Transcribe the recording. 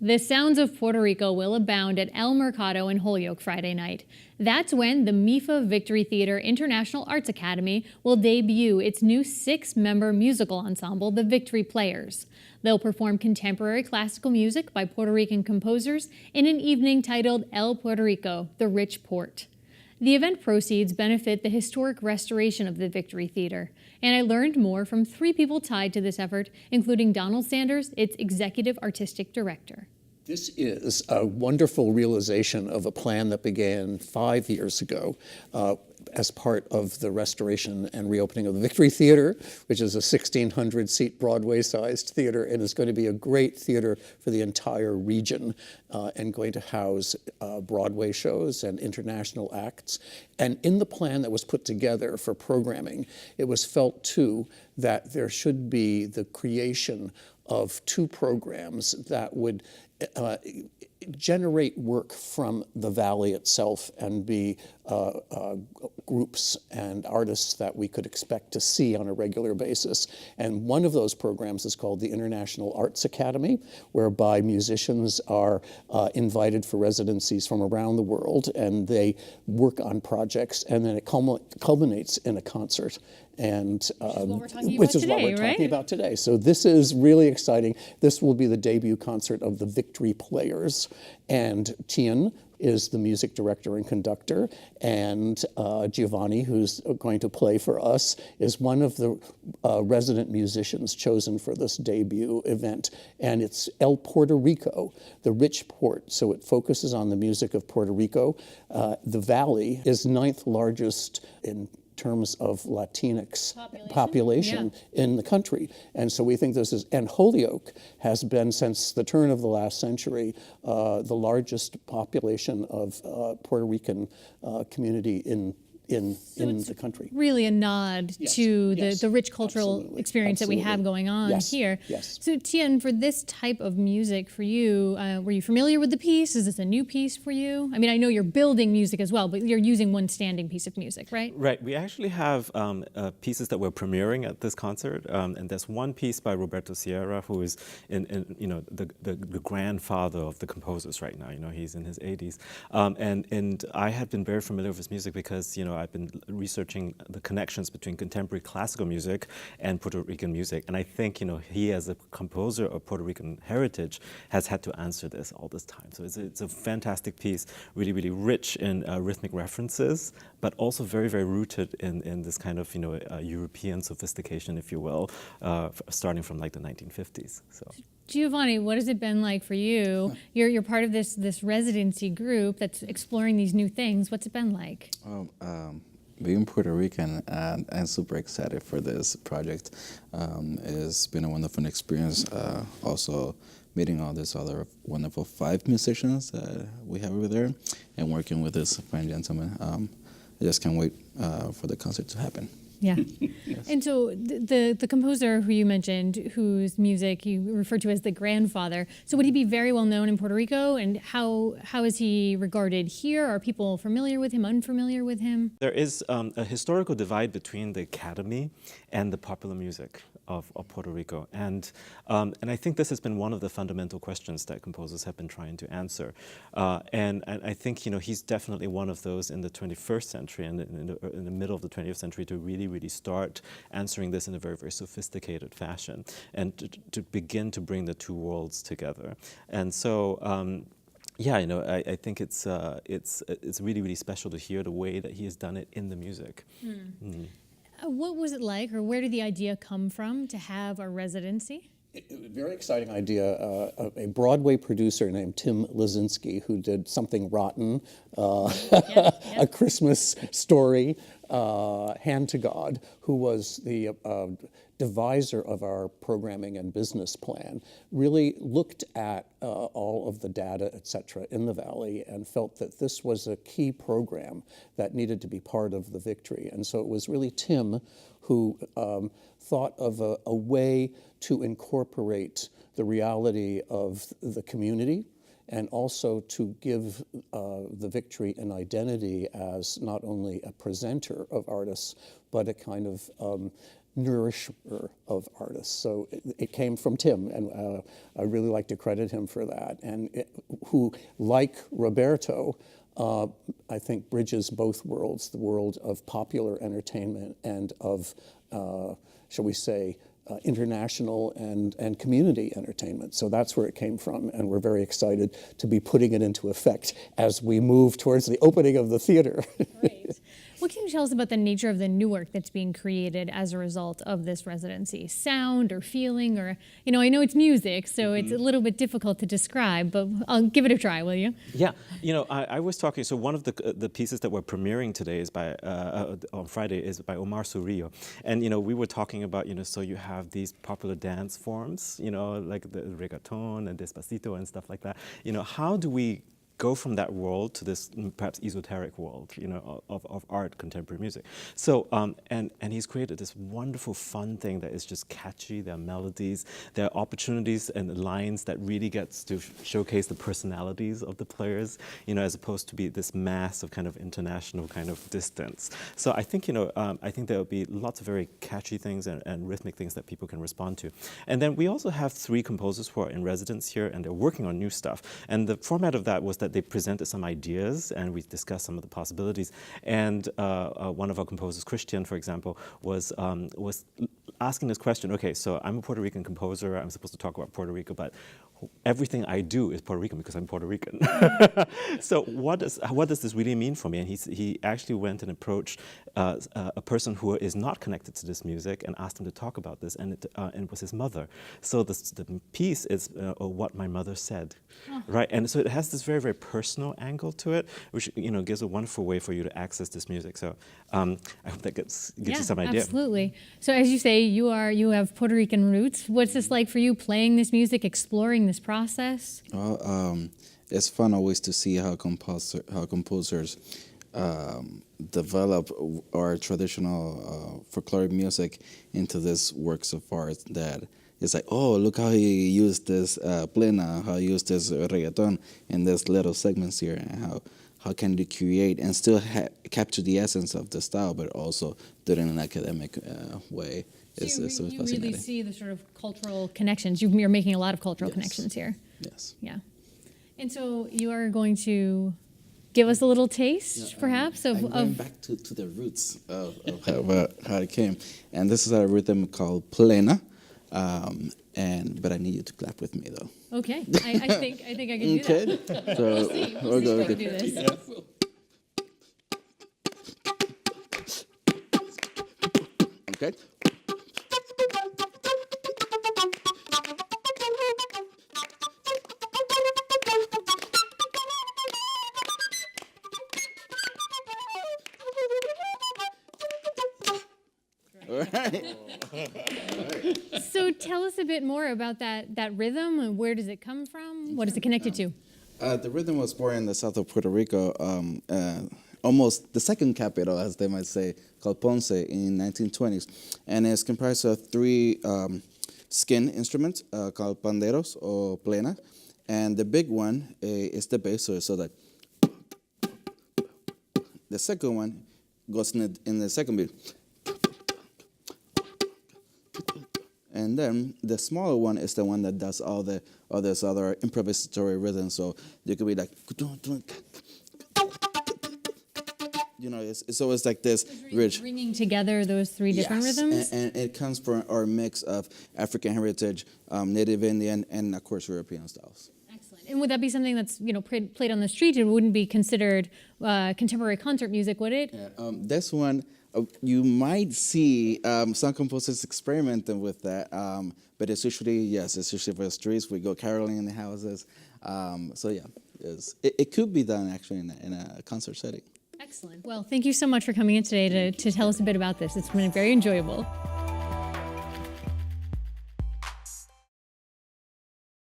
The sounds of Puerto Rico will abound at El Mercado in Holyoke Friday night. That's when the MIFA Victory Theater International Arts Academy will debut its new 6-member musical ensemble, the Victory Players. They'll perform contemporary classical music by Puerto Rican composers in an evening titled El Puerto Rico, the Rich Port. The event proceeds benefit the historic restoration of the Victory Theater, and I learned more from 3 people tied to this effort, including Donald Sanders, its executive artistic director. This is a wonderful realization of a plan that began 5 years ago as part of the restoration and reopening of the Victory Theater, which is a 1,600-seat Broadway-sized theater and is going to be a great theater for the entire region and going to house Broadway shows and international acts. And in the plan that was put together for programming, it was felt, too, that there should be the creation of 2 programs that would generate work from the Valley itself and be groups and artists that we could expect to see on a regular basis. And one of those programs is called the International Arts Academy, whereby musicians are invited for residencies from around the world, and they work on projects, and then it culminates in a concert. And which is what we're talking about today. So this is really exciting. This will be the debut concert of the Victory Players, and Tien is the music director and conductor, and Giovanni, who's going to play for us, is one of the resident musicians chosen for this debut event. And it's El Puerto Rico, the Rich Port, so it focuses on the music of Puerto Rico. The Valley is 9th largest in terms of Latinx population in the country. And so we think this is, and Holyoke has been, since the turn of the last century, the largest population of Puerto Rican community in the country. Really a nod to the rich cultural experience that we have going on here. Yes. So Tien, for this type of music for you, were you familiar with the piece? Is this a new piece for you? I mean, I know you're building music as well, but you're using one standing piece of music, right? Right. We actually have pieces that we're premiering at this concert, and there's one piece by Roberto Sierra, who is the grandfather of the composers right now. He's in his 80s, and I had been very familiar with his music because I've been researching the connections between contemporary classical music and Puerto Rican music. And I think, he as a composer of Puerto Rican heritage has had to answer this all this time. So it's a fantastic piece, really, really rich in rhythmic references, but also very, very rooted in this kind of, European sophistication, if you will, starting from like the 1950s. So. Giovanni, what has it been like for you? You're part of this residency group that's exploring these new things. What's it been like? Being Puerto Rican and super excited for this project. It's been a wonderful experience. Also meeting all these other wonderful 5 musicians that we have over there and working with this fine gentleman. I just can't wait for the concert to happen. Yeah. Yes. And so the composer who you mentioned, whose music you referred to as the grandfather, so would he be very well known in Puerto Rico? And how is he regarded here? Are people familiar with him, unfamiliar with him? There is a historical divide between the academy and the popular music of Puerto Rico. And I think this has been one of the fundamental questions that composers have been trying to answer. And I think he's definitely one of those in the 21st century and in the middle of the 20th century to really start answering this in a very, very sophisticated fashion and to begin to bring the 2 worlds together. And so I think it's really, really special to hear the way that he has done it in the music. What was it like, or where did the idea come from to have a residency? Very exciting idea. A Broadway producer named Tim Lazinski, who did Something Rotten, A Christmas Story, Hand to God, who was the deviser of our programming and business plan, really looked at all of the data, et cetera, in the Valley and felt that this was a key program that needed to be part of the Victory. And so it was really Tim who thought of a way to incorporate the reality of the community and also to give the Victory an identity as not only a presenter of artists, but a kind of nourisher of artists. So it came from Tim, and I really like to credit him for that. And who, like Roberto, I think bridges both worlds, the world of popular entertainment and of, shall we say, international and community entertainment. So that's where it came from, and we're very excited to be putting it into effect as we move towards the opening of the theater. Great. What can you tell us about the nature of the new work that's being created as a result of this residency? Sound or feeling, or, I know it's music, so it's a little bit difficult to describe, but I'll give it a try, will you? Yeah, I was talking. So one of the pieces that we're premiering today is by on Friday is by Omar Surillo, and we were talking about so you have these popular dance forms, like the reggaeton and despacito and stuff like that. How do we go from that world to this perhaps esoteric world, of art, contemporary music. So, and he's created this wonderful, fun thing that is just catchy. There are melodies, there are opportunities and lines that really gets to showcase the personalities of the players, as opposed to be this mass of kind of international kind of distance. So I think, I think there will be lots of very catchy things and rhythmic things that people can respond to. And then we also have 3 composers who are in residence here, and they're working on new stuff. And the format of that was that they presented some ideas, and we discussed some of the possibilities. And one of our composers, Christian, for example, was asking this question. Okay, so I'm a Puerto Rican composer. I'm supposed to talk about Puerto Rico, but everything I do is Puerto Rican because I'm Puerto Rican. So what does this really mean for me? And he actually went and approached a person who is not connected to this music and asked him to talk about this, and it was his mother. So the piece is what my mother said, right? And so it has this very, very personal angle to it, which gives a wonderful way for you to access this music. So I hope that gives you some idea. Absolutely. So as you say, you have Puerto Rican roots. What's this like for you, playing this music, exploring this process? Well, it's fun always to see how composers develop our traditional folkloric music into this works of art that it's like, oh, look how he used this plena, how he used this reggaeton in this little segments here, and how can you create and still capture the essence of the style, but also do it in an academic way. So It's you fascinating. really see the sort of cultural connections. You're making a lot of cultural connections here. Yes. Yeah. And so you are going to give us a little taste, perhaps, I'm going back to the roots of how it came. And this is a rhythm called plena. But I need you to clap with me, though. Okay. I think I can do that. So We'll see if I can do this. Okay. All right. So tell us a bit more about that rhythm. Where does it come from? What is it connected to? The rhythm was born in the south of Puerto Rico, almost the second capital, as they might say, called Ponce in 1920s. And it's comprised of 3 skin instruments called panderos or plena. And the big one is the bass, so that. The second one goes in the second beat. And then the smaller one is the one that does all this other improvisatory rhythm. So you could be like, it's always like this rich. Bringing together those 3 different rhythms? And it comes from our mix of African heritage, Native Indian, and of course European styles. Excellent. And would that be something that's played on the street? It wouldn't be considered contemporary concert music, would it? Yeah, this one, you might see some composers experimenting with that, but it's usually for the streets. We go caroling in the houses. It could be done actually in a concert setting. Excellent. Well, thank you so much for coming in today to tell us a bit about this. It's been very enjoyable.